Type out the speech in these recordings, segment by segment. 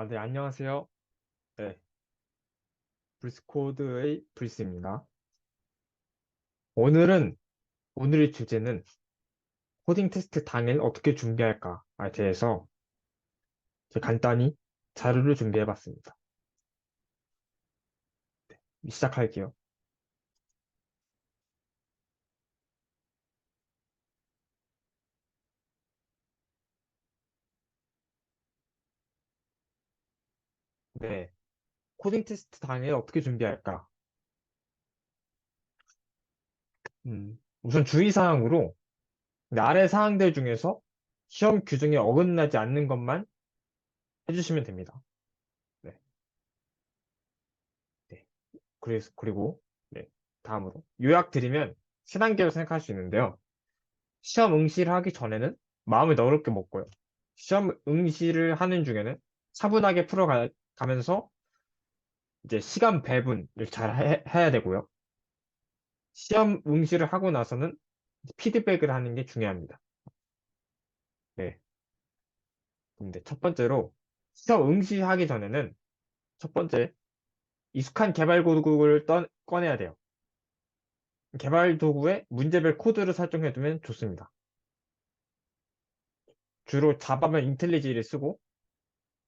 네, 안녕하세요. 네, 브리스코드의 브리스입니다. 오늘은, 오늘의 주제는 코딩 테스트 당일 어떻게 준비할까에 대해서 제가 간단히 자료를 준비해 봤습니다. 시작할게요. 네, 코딩 테스트 당일 어떻게 준비할까? 우선 주의사항으로 아래 사항들 중에서 시험 규정에 어긋나지 않는 것만 해주시면 됩니다. 네, 네. 그리고, 네, 다음으로 요약 드리면 세 단계로 생각할 수 있는데요. 시험 응시를 하기 전에는 마음을 너그럽게 먹고요. 시험 응시를 하는 중에는 차분하게 풀어가면서 이제 시간 배분을 잘 해야 되고요. 시험 응시를 하고 나서는 피드백을 하는 게 중요합니다. 네. 근데 첫 번째로 시험 응시하기 전에는 첫 번째 익숙한 개발 도구를 꺼내야 돼요. 개발 도구에 문제별 코드를 설정해두면 좋습니다. 주로 자바면 인텔리지를 쓰고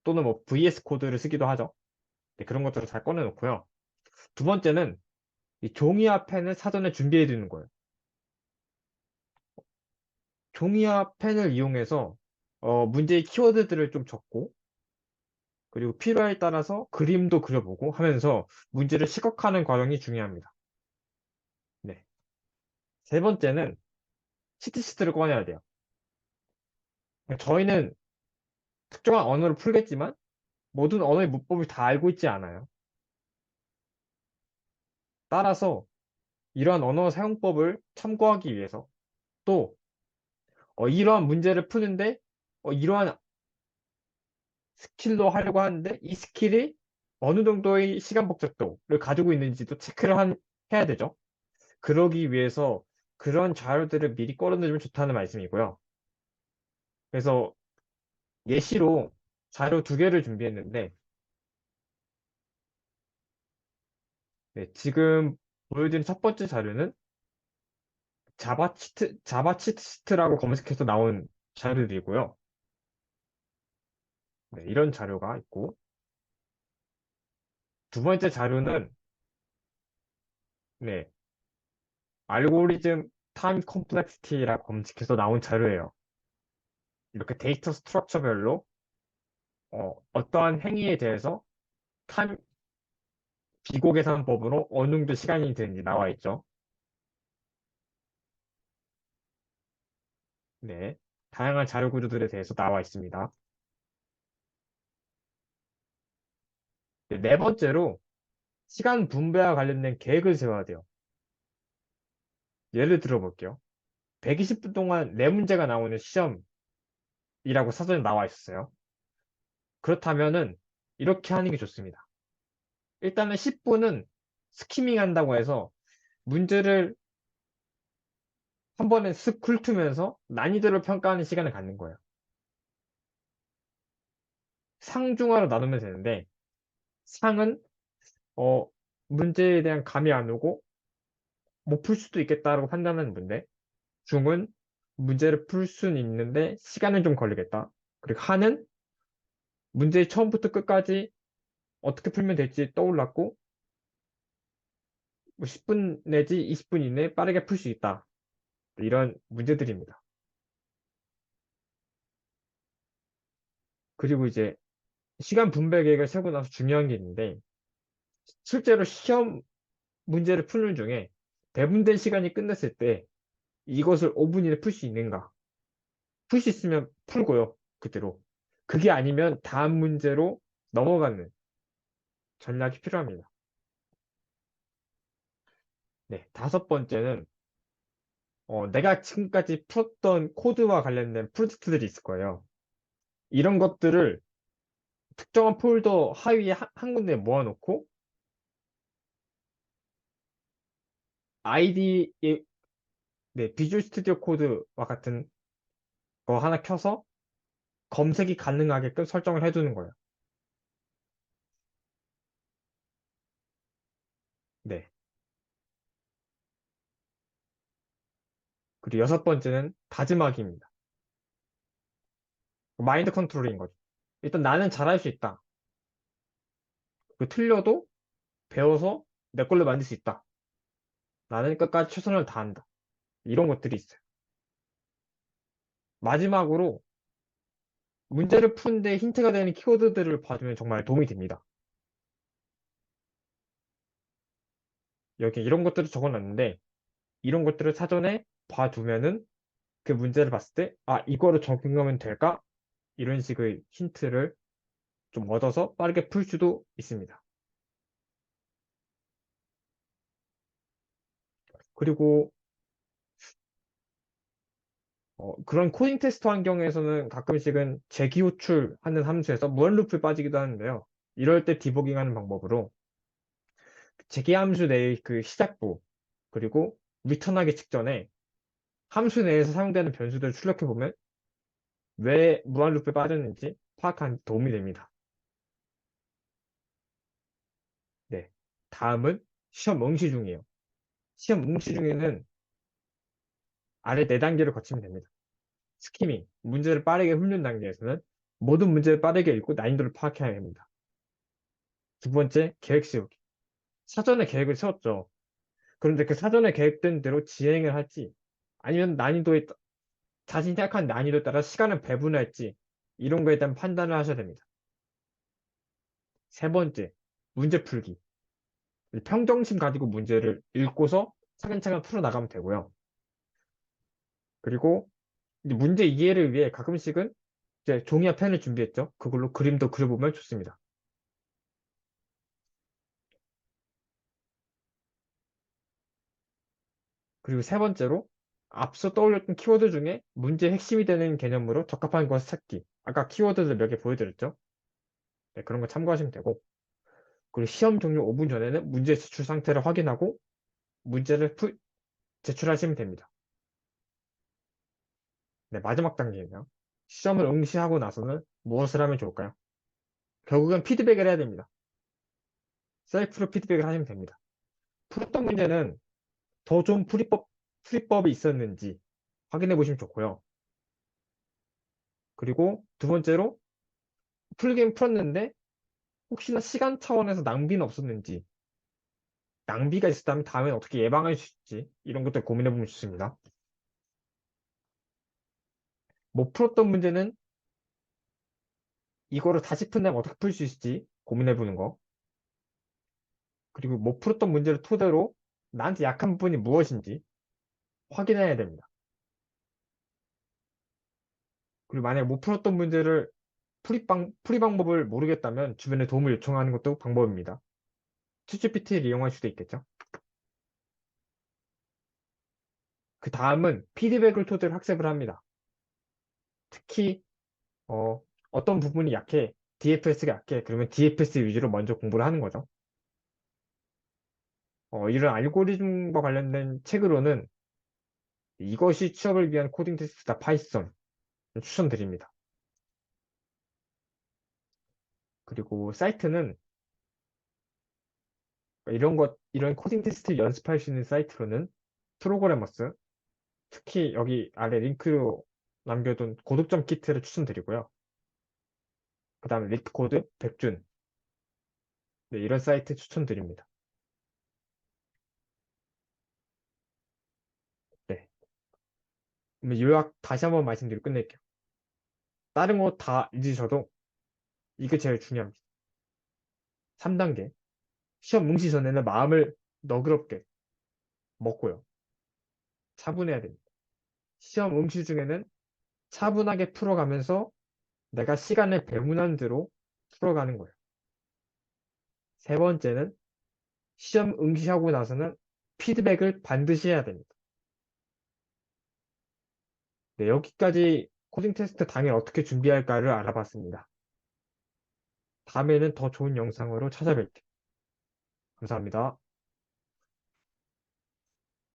또는 뭐 VS 코드를 쓰기도 하죠. 네, 그런 것들을 잘 꺼내놓고요. 두 번째는 이 종이와 펜을 사전에 준비해 두는 거예요. 종이와 펜을 이용해서 문제의 키워드들을 좀 적고 그리고 필요에 따라서 그림도 그려보고 하면서 문제를 시각화하는 과정이 중요합니다. 네. 세 번째는 치트시트를 꺼내야 돼요. 저희는 특정한 언어를 풀겠지만 모든 언어의 문법을 다 알고 있지 않아요. 따라서 이러한 언어 사용법을 참고하기 위해서 또 이러한 문제를 푸는데 이러한 스킬로 하려고 하는데 이 스킬이 어느 정도의 시간 복잡도를 가지고 있는지도 해야 되죠. 그러기 위해서 그런 자료들을 미리 꺼내두면 좋다는 말씀이고요. 그래서 예시로 자료 두 개를 준비했는데 네, 지금 보여드린 첫 번째 자료는 자바 치트시트라고 검색해서 나온 자료들이고요. 네, 이런 자료가 있고 두 번째 자료는 네, 알고리즘 타임 컴플렉시티라고 검색해서 나온 자료예요. 이렇게 데이터 스트럭처별로 어떠한 행위에 대해서 타임 비고 계산법으로 어느 정도 시간이 드는지 나와 있죠. 네. 다양한 자료 구조들에 대해서 나와 있습니다. 네, 네 번째로 시간 분배와 관련된 계획을 세워야 돼요. 예를 들어 볼게요. 120분 동안 네 문제가 나오는 시험이라고 사전에 나와 있었어요. 그렇다면은 이렇게 하는 게 좋습니다. 일단은 10분은 스키밍 한다고 해서 문제를 한 번에 쓱 훑으면서 난이도를 평가하는 시간을 갖는 거예요. 상중하로 나누면 되는데 상은 어, 문제에 대한 감이 안 오고 못 풀 수도 있겠다라고 판단하는 문제. 중은 문제를 풀 수는 있는데 시간은 좀 걸리겠다. 그리고 하는 문제의 처음부터 끝까지 어떻게 풀면 될지 떠올랐고 뭐 10분 내지 20분 이내에 빠르게 풀 수 있다. 이런 문제들입니다. 그리고 이제 시간 분배 계획을 세우고 나서 중요한 게 있는데 실제로 시험 문제를 푸는 중에 배분된 시간이 끝났을 때 이것을 5분 이내 풀 수 있는가? 풀 수 있으면 풀고요. 그대로. 그게 아니면 다음 문제로 넘어가는 전략이 필요합니다. 네, 다섯 번째는 내가 지금까지 풀었던 코드와 관련된 프로젝트들이 있을 거예요. 이런 것들을 특정한 폴더 하위에 한 군데 모아놓고 아이디, 네, 비주얼 스튜디오 코드와 같은 거 하나 켜서 검색이 가능하게끔 설정을 해두는 거예요. 그리고 여섯 번째는 다짐하기입니다. 마인드 컨트롤인 거죠. 일단 나는 잘할 수 있다. 그 틀려도 배워서 내 걸로 만들 수 있다. 나는 끝까지 최선을 다한다. 이런 것들이 있어요. 마지막으로 문제를 푸는데 힌트가 되는 키워드들을 봐주면 정말 도움이 됩니다. 여기 이런 것들을 적어놨는데 이런 것들을 사전에 봐두면은 그 문제를 봤을 때 아, 이거로 적용하면 될까? 이런 식의 힌트를 좀 얻어서 빠르게 풀 수도 있습니다. 그리고 그런 코딩 테스트 환경에서는 가끔씩은 재기 호출하는 함수에서 무한루프에 빠지기도 하는데요. 이럴 때 디버깅하는 방법으로 재기 함수 내의 그 시작부 그리고 리턴하기 직전에 함수 내에서 사용되는 변수들을 출력해보면 왜 무한루프에 빠졌는지 파악하는 데 도움이 됩니다. 네. 다음은 시험 응시 중이에요. 시험 응시 중에는 아래 네 단계를 거치면 됩니다. 스키밍, 문제를 빠르게 훑는 단계에서는 모든 문제를 빠르게 읽고 난이도를 파악해야 합니다. 두 번째, 계획 세우기. 사전에 계획을 세웠죠. 그런데 그 사전에 계획된 대로 진행을 할지, 아니면 자신이 생각한 난이도에 따라 시간을 배분할지, 이런 거에 대한 판단을 하셔야 됩니다. 세 번째, 문제 풀기. 평정심 가지고 문제를 읽고서 차근차근 풀어나가면 되고요. 그리고 이제 문제 이해를 위해 가끔씩은 이제 종이와 펜을 준비했죠. 그걸로 그림도 그려보면 좋습니다. 그리고 세 번째로 앞서 떠올렸던 키워드 중에 문제의 핵심이 되는 개념으로 적합한 것을 찾기. 아까 키워드들 몇 개 보여드렸죠? 네, 그런 거 참고하시면 되고. 그리고 시험 종료 5분 전에는 문제 제출 상태를 확인하고 문제를 제출하시면 됩니다. 네, 마지막 단계예요. 시험을 응시하고 나서는 무엇을 하면 좋을까요? 결국엔 피드백을 해야 됩니다. 셀프로 피드백을 하시면 됩니다. 풀었던 문제는 더 좋은 풀이법이 있었는지 확인해 보시면 좋고요. 그리고 두 번째로 풀긴 풀었는데 혹시나 시간 차원에서 낭비는 없었는지, 낭비가 있었다면 다음엔 어떻게 예방할 수 있지, 이런 것들 고민해 보면 좋습니다. 못 풀었던 문제는 이거를 다시 푼다면 어떻게 풀 수 있을지 고민해 보는 거. 그리고 못 풀었던 문제를 토대로 나한테 약한 부분이 무엇인지 확인해야 됩니다. 그리고 만약에 못 풀었던 문제를 풀이 방법을 모르겠다면 주변에 도움을 요청하는 것도 방법입니다. 챗GPT를 이용할 수도 있겠죠. 그 다음은 피드백을 토대로 학습을 합니다. 특히 어떤 부분이 약해, DFS가 약해, 그러면 DFS 위주로 먼저 공부를 하는 거죠. 이런 알고리즘과 관련된 책으로는 이것이 취업을 위한 코딩 테스트다 파이썬 추천드립니다. 그리고 사이트는 이런 코딩 테스트 연습할 수 있는 사이트로는 프로그래머스, 특히 여기 아래 링크로 남겨둔 고득점 키트를 추천드리고요. 그 다음에 리트코드, 백준, 네, 이런 사이트 추천드립니다. 네. 그럼 요약 다시 한번 말씀드리고 끝낼게요. 다른 거 다 잊으셔도 이게 제일 중요합니다. 3단계. 시험 응시 전에는 마음을 너그럽게 먹고요. 차분해야 됩니다. 시험 응시 중에는 차분하게 풀어가면서 내가 시간을 배분한 대로 풀어가는 거예요. 세 번째는 시험 응시하고 나서는 피드백을 반드시 해야 됩니다. 네, 여기까지 코딩 테스트 당일 어떻게 준비할까를 알아봤습니다. 다음에는 더 좋은 영상으로 찾아뵐게요. 감사합니다.